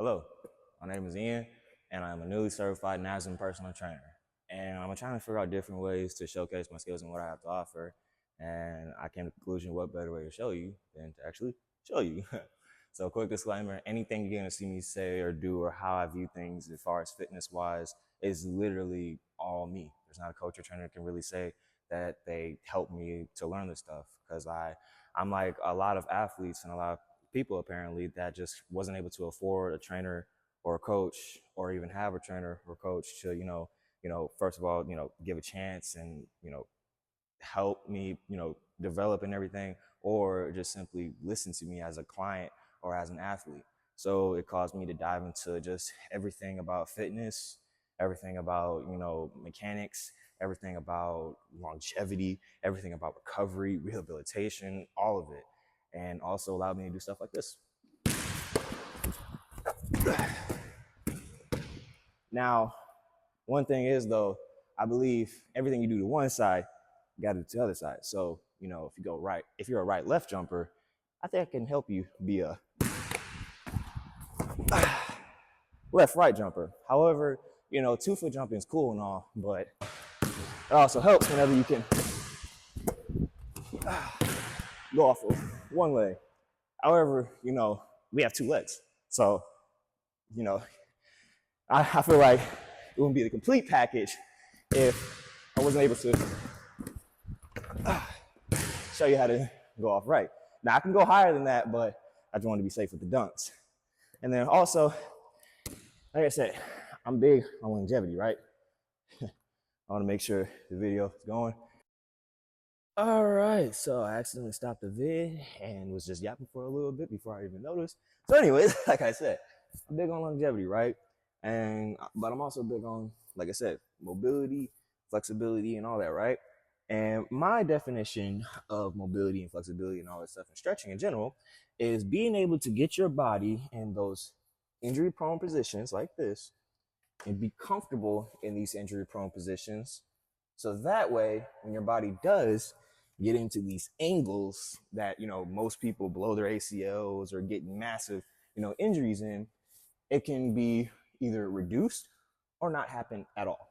Hello, my name is Ian, and I'm a newly certified NASM personal trainer. And I'm trying to figure out different ways to showcase my skills and what I have to offer. And I came to the conclusion, what better way to show you than to actually show you. So quick disclaimer, anything you're gonna see me say or do or how I view things as far as fitness wise is literally all me. There's not a coach or trainer that can really say that they helped me to learn this stuff, because I'm like a lot of athletes and a lot of people apparently that just wasn't able to afford a trainer or a coach, or even have a trainer or coach to, first of all, give a chance and, help me, develop and everything, or just simply listen to me as a client or as an athlete. So it caused me to dive into just everything about fitness, everything about, mechanics, everything about longevity, everything about recovery, rehabilitation, all of it. And also allowed me to do stuff like this. Now, one thing is though, I believe everything you do to one side, you got to do to the other side. So, if you're a right-left jumper, I think I can help you be a left-right jumper. However, 2-foot jumping is cool and all, but it also helps whenever you can go off of one leg. However, we have two legs. So, I feel like it wouldn't be the complete package if I wasn't able to show you how to go off right. Now, I can go higher than that, but I just want to be safe with the dunks. And then also, like I said, I'm big on longevity, right? I want to make sure the video is going. All right, so I accidentally stopped the vid and was just yapping for a little bit before I even noticed. So anyways, like I said, I'm big on longevity, right? But I'm also big on, like I said, mobility, flexibility, and all that, right? And my definition of mobility and flexibility and all that stuff and stretching in general is being able to get your body in those injury prone positions like this and be comfortable in these injury prone positions. So that way, when your body does get into these angles that, most people blow their ACLs or get massive, injuries in, it can be either reduced or not happen at all.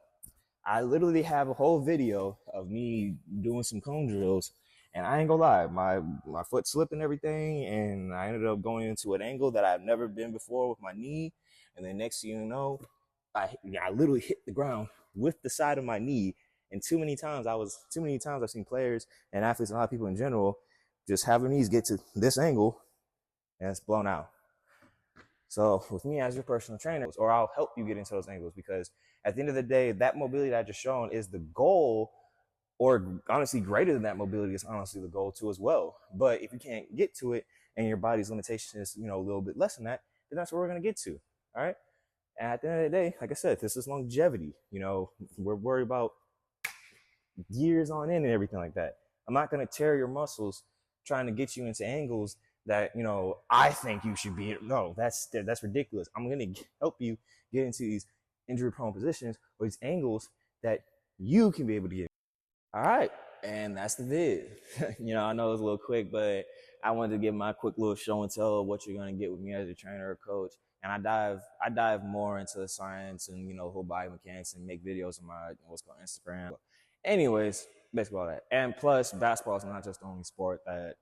I literally have a whole video of me doing some cone drills, and I ain't gonna lie, my foot slipped and everything, and I ended up going into an angle that I've never been before with my knee, and then next thing you know, I literally hit the ground with the side of my knee. And too many times I've seen players and athletes and a lot of people in general just have their knees get to this angle and it's blown out. So with me as your personal trainer, or I'll help you get into those angles, because at the end of the day, that mobility that I just shown is the goal, or honestly greater than that mobility is honestly the goal too as well. But if you can't get to it and your body's limitation is, a little bit less than that, then that's where we're going to get to. All right. And at the end of the day, like I said, this is longevity. We're worried about years on end and everything like that. I'm not going to tear your muscles trying to get you into angles that, I think you should be. No, that's ridiculous. I'm going to help you get into these injury prone positions or these angles that you can be able to get. All right. And that's the vid. I know it's a little quick, but I wanted to give my quick little show and tell of what you're going to get with me as a trainer or coach. And I dive more into the science and, whole body mechanics, and make videos on my what's called Instagram. Anyways, basically all that. And plus, basketball is not just the only sport that,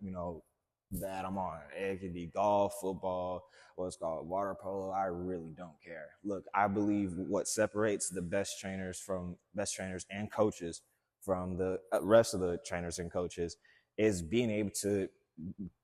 that I'm on. It could be golf, football, what's called water polo. I really don't care. Look, I believe what separates the best trainers and coaches from the rest of the trainers and coaches is being able to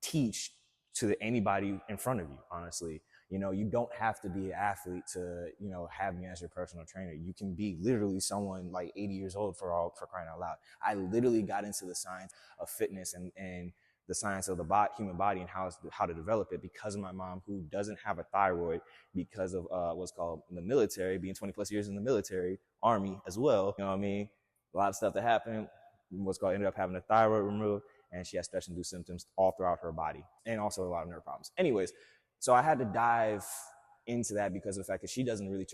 teach to anybody in front of you, honestly. You don't have to be an athlete to, have me as your personal trainer. You can be literally someone like 80 years old for crying out loud. I literally got into the science of fitness and the science of the human body and how to develop it because of my mom, who doesn't have a thyroid, because of what's called the military, being 20 plus years in the military, army as well. You know what I mean? A lot of stuff that happened, ended up having a thyroid removed, and she has stretch-induced symptoms all throughout her body, and also a lot of nerve problems. Anyways, so I had to dive into that because of the fact that she doesn't really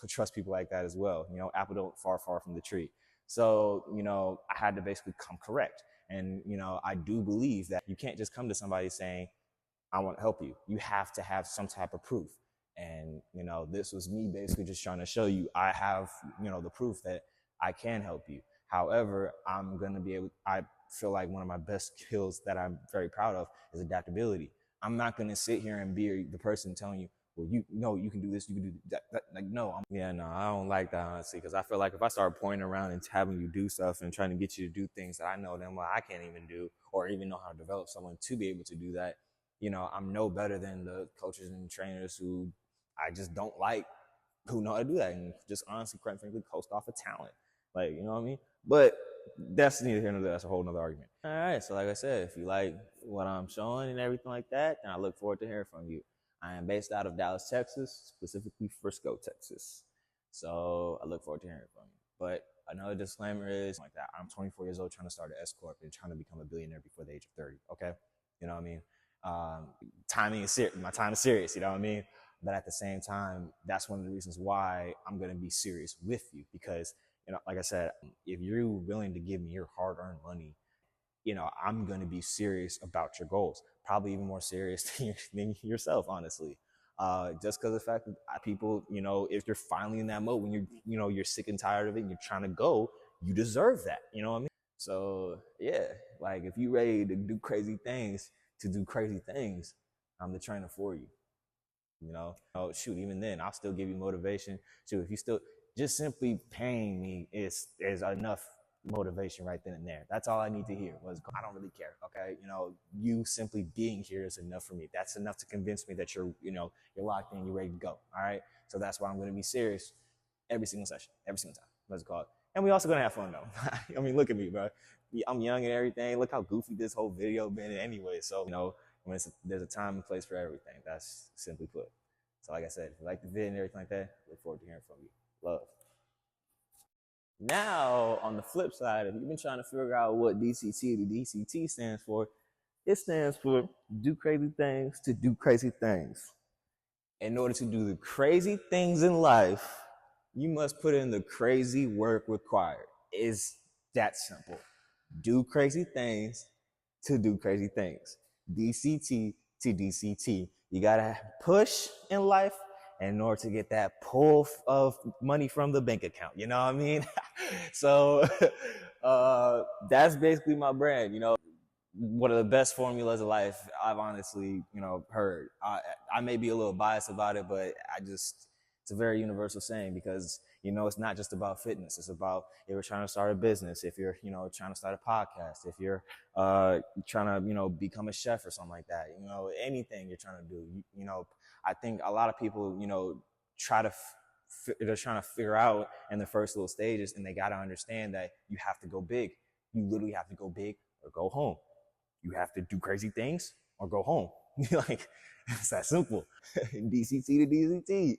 trust people like that as well. Apple don't far from the tree. So, I had to basically come correct. And, I do believe that you can't just come to somebody saying, I want to help you. You have to have some type of proof. And, this was me basically just trying to show you I have, the proof that I can help you. However, I feel like one of my best skills that I'm very proud of is adaptability. I'm not going to sit here and be the person telling you, well, you can do this, you can do that. Like, no, no, I don't like that, honestly, because I feel like if I start pointing around and having you do stuff and trying to get you to do things that I know then I can't even do, or even know how to develop someone to be able to do that, I'm no better than the coaches and trainers who I just don't like, who know how to do that and just honestly, quite frankly, coast off of talent. Like, you know what I mean? But that's neither here nor there. That's a whole nother argument. All right. So like I said, if you like what I'm showing and everything like that, then I look forward to hearing from you. I am based out of Dallas, Texas, specifically Frisco, Texas. So I look forward to hearing from you. But another disclaimer is like that. I'm 24 years old trying to start an S Corp and trying to become a billionaire before the age of 30. Okay. You know what I mean? Timing is serious. My time is serious. You know what I mean? But at the same time, that's one of the reasons why I'm going to be serious with you, because, like I said, if you're willing to give me your hard-earned money, I'm going to be serious about your goals, probably even more serious than yourself, honestly. Just because of the fact that people, if you're finally in that mode when you're sick and tired of it and you're trying to go, you deserve that. You know what I mean? So yeah, like if you're ready to do crazy things, I'm the trainer for you. Shoot, even then, I'll still give you motivation. Shoot, if you still just simply paying me is enough motivation right then and there. That's all I need to hear. I don't really care. Okay, you simply being here is enough for me. That's enough to convince me that you're locked in, you're ready to go. All right. So that's why I'm going to be serious every single session, every single time. Let's call it. And we also gonna have fun though. I mean, look at me, bro. I'm young and everything. Look how goofy this whole video been anyway. So there's a time and place for everything. That's simply put. So like I said, if you like the video and everything like that, look forward to hearing from you. Love. Now, on the flip side, if you've been trying to figure out what DCT to DCT stands for, it stands for do crazy things to do crazy things. In order to do the crazy things in life, you must put in the crazy work required. It's that simple. Do crazy things to do crazy things. DCT to DCT. You gotta push in life in order to get that pull of money from the bank account. You know what I mean? So that's basically my brand. One of the best formulas of life I've honestly, heard. I may be a little biased about it, but it's a very universal saying, because, it's not just about fitness. It's about if you're trying to start a business, if you're, trying to start a podcast, if you're trying to, become a chef or something like that, anything you're trying to do. I think a lot of people, they're trying to figure out in the first little stages, and they got to understand that you have to go big. You literally have to go big or go home. You have to do crazy things or go home. Like, it's that simple. DCT to DCT.